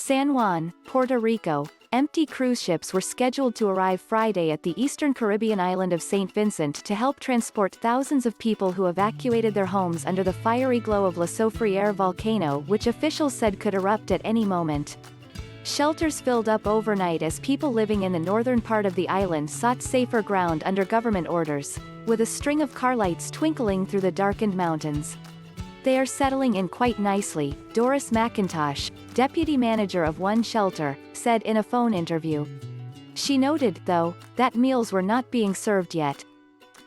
San Juan, Puerto Rico. Empty cruise ships were scheduled to arrive Friday at the eastern Caribbean island of St. Vincent to help transport thousands of people who evacuated their homes under the fiery glow of La Soufrière volcano, which officials said could erupt at any moment. Shelters filled up overnight as people living in the northern part of the island sought safer ground under government orders, with a string of car lights twinkling through the darkened mountains. They are settling in quite nicely, Doris McIntosh, deputy manager of one shelter, said in a phone interview. She noted, though, that meals were not being served yet.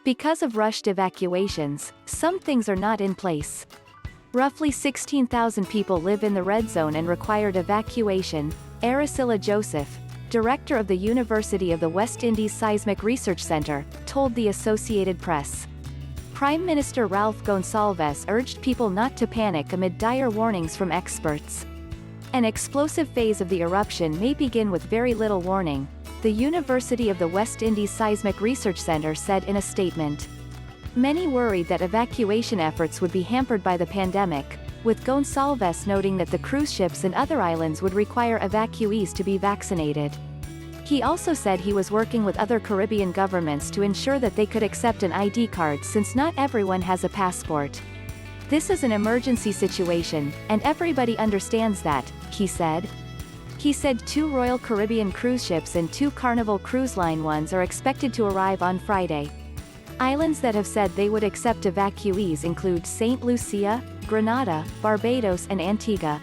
Because of rushed evacuations, some things are not in place. Roughly 16,000 people live in the red zone and required evacuation, Erouscilla Joseph, director of the University of the West Indies Seismic Research Center, told the Associated Press. Prime Minister Ralph Gonsalves urged people not to panic amid dire warnings from experts. An explosive phase of the eruption may begin with very little warning, the University of the West Indies Seismic Research Center said in a statement. Many worried that evacuation efforts would be hampered by the pandemic, with Gonsalves noting that the cruise ships and other islands would require evacuees to be vaccinated. He also said he was working with other Caribbean governments to ensure that they could accept an ID card since not everyone has a passport. This is an emergency situation, and everybody understands that, he said. He said 2 Royal Caribbean cruise ships and 2 Carnival Cruise Line ones are expected to arrive on Friday. Islands that have said they would accept evacuees include St. Lucia, Grenada, Barbados and Antigua.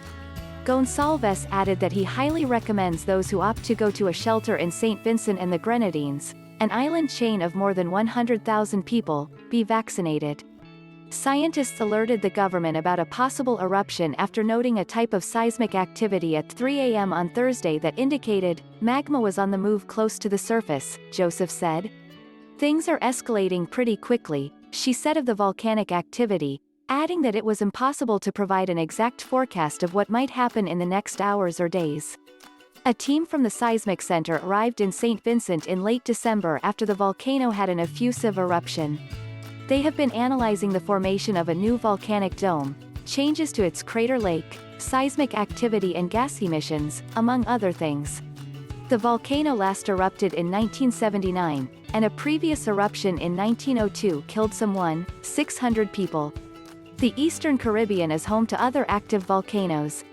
Gonsalves added that he highly recommends those who opt to go to a shelter in St. Vincent and the Grenadines, an island chain of more than 100,000 people, be vaccinated. Scientists alerted the government about a possible eruption after noting a type of seismic activity at 3 a.m. on Thursday that indicated magma was on the move close to the surface, Joseph said. Things are escalating pretty quickly, she said of the volcanic activity, adding that it was impossible to provide an exact forecast of what might happen in the next hours or days. A team from the Seismic Center arrived in St. Vincent in late December after the volcano had an effusive eruption. They have been analyzing the formation of a new volcanic dome, changes to its crater lake, seismic activity and gas emissions, among other things. The volcano last erupted in 1979, and a previous eruption in 1902 killed some 1,600 people. The Eastern Caribbean is home to other active volcanoes.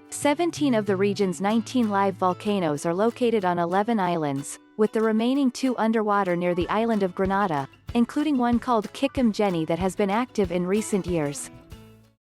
17 of the region's 19 live volcanoes are located on 11 islands, with the remaining 2 underwater near the island of Grenada, including one called Kikum Jenny that has been active in recent years.